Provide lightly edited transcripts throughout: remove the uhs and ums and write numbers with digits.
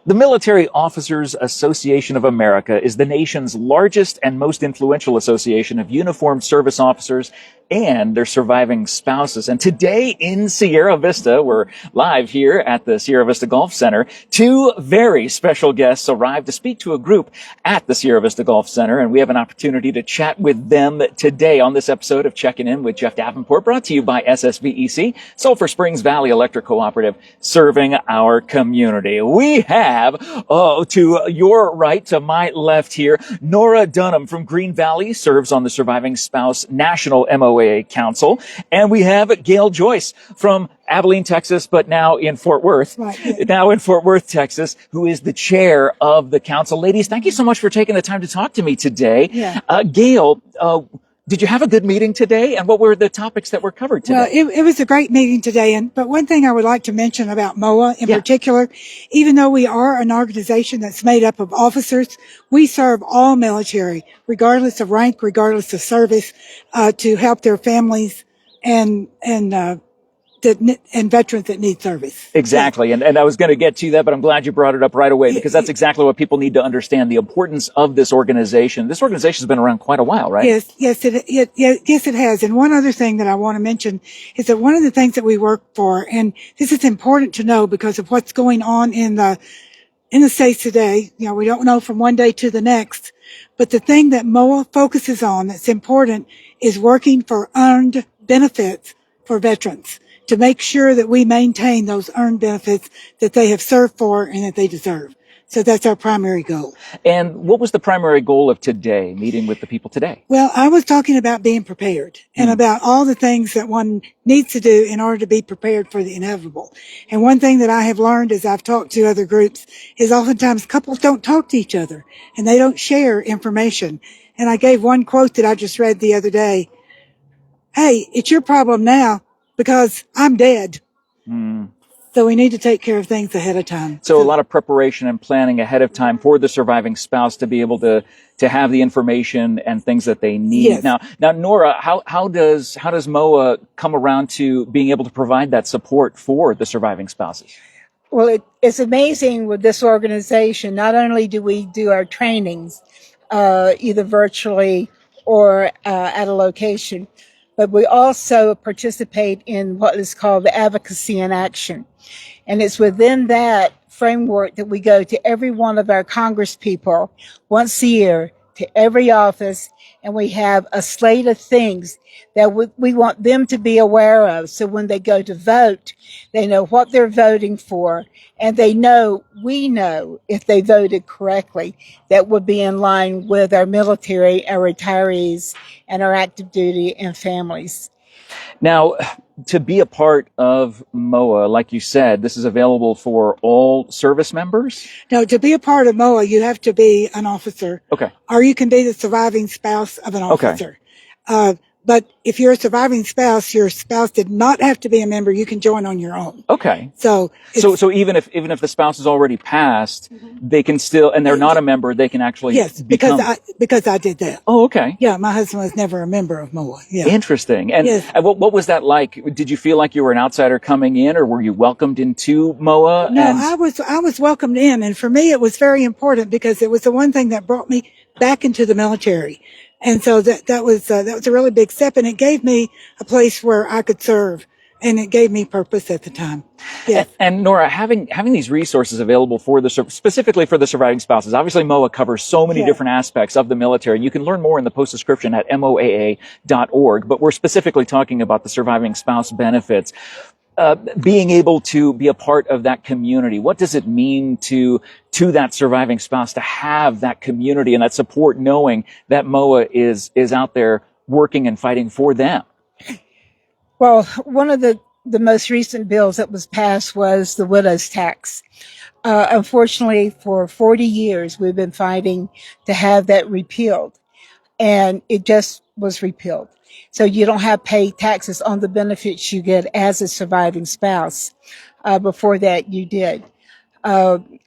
The Military Officers Association of America is the nation's largest and most influential association of uniformed service officers and their surviving spouses. And today in Sierra Vista, we're live here at the Sierra Vista Golf Center. Two very special guests arrived to speak to a group at the Sierra Vista Golf Center, and we have an opportunity to chat with them today on this episode of Checking In with Jeff Davenport, brought to you by SSVEC, Sulphur Springs Valley Electric Cooperative, serving our community. We have, to your right, to my left here, Nora Dunham from Green Valley, serves on the Surviving Spouse National MOAA Council. And we have Gail Joyce from Abilene, Texas, but now in Fort Worth, Texas, who is the chair of the council. Ladies, thank you so much for taking the time to talk to me today. Yeah. Gail, did you have a good meeting today? And what were the topics that were covered today? Well, it was a great meeting today. But one thing I would like to mention about MOAA in particular, even though we are an organization that's made up of officers, we serve all military, regardless of rank, regardless of service, to help their families and veterans that need service. Exactly. And I was going to get to that, but I'm glad you brought it up right away, because that's exactly what people need to understand, the importance of this organization. This organization has been around quite a while, right? Yes, it has. And one other thing that I want to mention is that one of the things that we work for, and this is important to know because of what's going on in the States today. You know, we don't know from one day to the next, but the thing that MOAA focuses on that's important is working for earned benefits for veterans, to make sure that we maintain those earned benefits that they have served for and that they deserve. So that's our primary goal. And what was the primary goal of today, meeting with the people today? Well, I was talking about being prepared and about all the things that one needs to do in order to be prepared for the inevitable. And one thing that I have learned as I've talked to other groups is oftentimes couples don't talk to each other and they don't share information. And I gave one quote that I just read the other day. Hey, it's your problem now, because I'm dead. So we need to take care of things ahead of time. So a lot of preparation and planning ahead of time for the surviving spouse to be able to have the information and things that they need. Yes. Now, Nora, how does MOAA come around to being able to provide that support for the surviving spouses? Well, it's amazing with this organization. Not only do we do our trainings, either virtually or at a location, but we also participate in what is called the Advocacy in Action. And it's within that framework that we go to every one of our congresspeople once a year, to every office, and we have a slate of things that we want them to be aware of. So when they go to vote, they know what they're voting for, and we know if they voted correctly, that would be in line with our military, our retirees, and our active duty and families. Now, to be a part of MOAA, like you said, this is available for all service members? No, to be a part of MOAA, you have to be an officer. Okay. Or you can be the surviving spouse of an officer. Okay. But if you're a surviving spouse, your spouse did not have to be a member. You can join on your own. Okay. So even if the spouse is already passed, they can still, and they're not a member, they can actually become. because I did that. Oh, okay. Yeah, my husband was never a member of MOAA. Yeah. Interesting. And what was that like? Did you feel like you were an outsider coming in, or were you welcomed into MOAA? No, I was welcomed in, and for me it was very important because it was the one thing that brought me back into the military. And so that was a really big step, and it gave me a place where I could serve, and it gave me purpose at the time. Yes. And Nora, having these resources available specifically for the surviving spouses, obviously MOAA covers so many different aspects of the military. You can learn more in the post description at MOAA.org, but we're specifically talking about the surviving spouse benefits. Being able to be a part of that community, what does it mean to that surviving spouse to have that community and that support, knowing that MOAA is out there working and fighting for them? Well, one of the most recent bills that was passed was the widow's tax. Unfortunately, for 40 years, we've been fighting to have that repealed, and it just was repealed. So you don't have to pay taxes on the benefits you get as a surviving spouse. Before that, you did.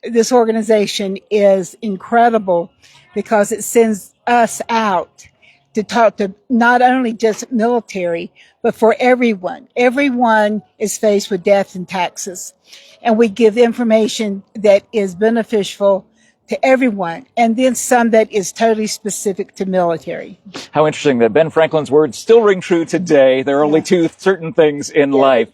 This organization is incredible because it sends us out to talk to not only just military, but for everyone. Everyone is faced with death and taxes. And we give information that is beneficial to everyone, and then some that is totally specific to military. How interesting that Ben Franklin's words still ring true today. There are only two certain things in life,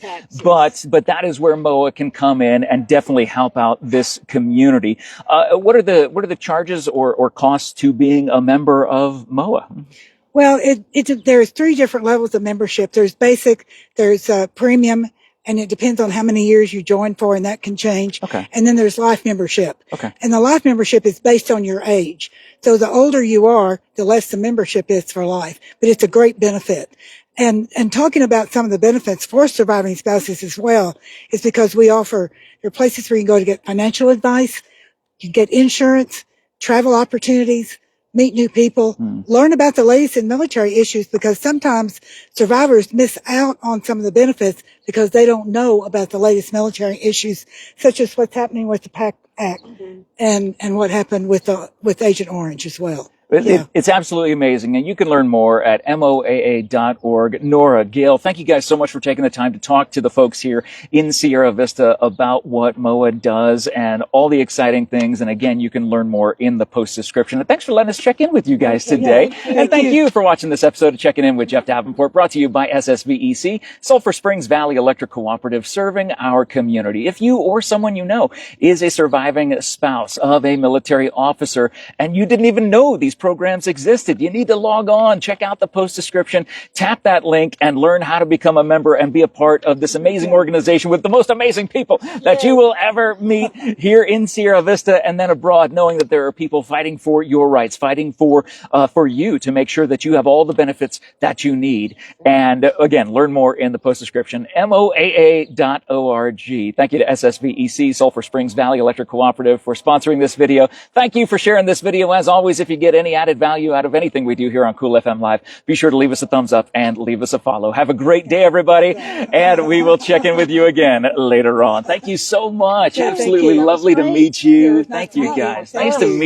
but that is where MOAA can come in and definitely help out this community. What are the charges or costs to being a member of MOAA? Well, there's 3 different levels of membership. There's basic, there's premium, and it depends on how many years you join for, and that can change. Okay. And then there's life membership. Okay. And the life membership is based on your age. So the older you are, the less the membership is for life. But it's a great benefit. And talking about some of the benefits for surviving spouses as well is because there are places where you can go to get financial advice, you can get insurance, travel opportunities, meet new people, learn about the latest in military issues, because sometimes survivors miss out on some of the benefits because they don't know about the latest military issues, such as what's happening with the PAC Act and what happened with Agent Orange as well. It's absolutely amazing, and you can learn more at MOAA.org. Nora, Gail, thank you guys so much for taking the time to talk to the folks here in Sierra Vista about what MOAA does and all the exciting things. And again, you can learn more in the post description. And thanks for letting us check in with you guys today. And thank you for watching this episode of Checking In with Jeff Davenport, brought to you by SSVEC, Sulphur Springs Valley Electric Cooperative, serving our community. If you or someone you know is a surviving spouse of a military officer and you didn't even know these programs existed, you need to log on, check out the post description, tap that link, and learn how to become a member and be a part of this amazing organization with the most amazing people that you will ever meet here in Sierra Vista and then abroad, knowing that there are people fighting for your rights, fighting for you to make sure that you have all the benefits that you need. And again, learn more in the post description, MOAA.org. Thank you to SSVEC, Sulphur Springs Valley Electric Cooperative, for sponsoring this video. Thank you for sharing this video. As always, if you get any added value out of anything we do here on Cool FM Live, be sure to leave us a thumbs up and leave us a follow. Have a great day, everybody, and we will check in with you again later on. Thank you so much. Absolutely lovely to meet you. Thank you, guys. Nice to meet you.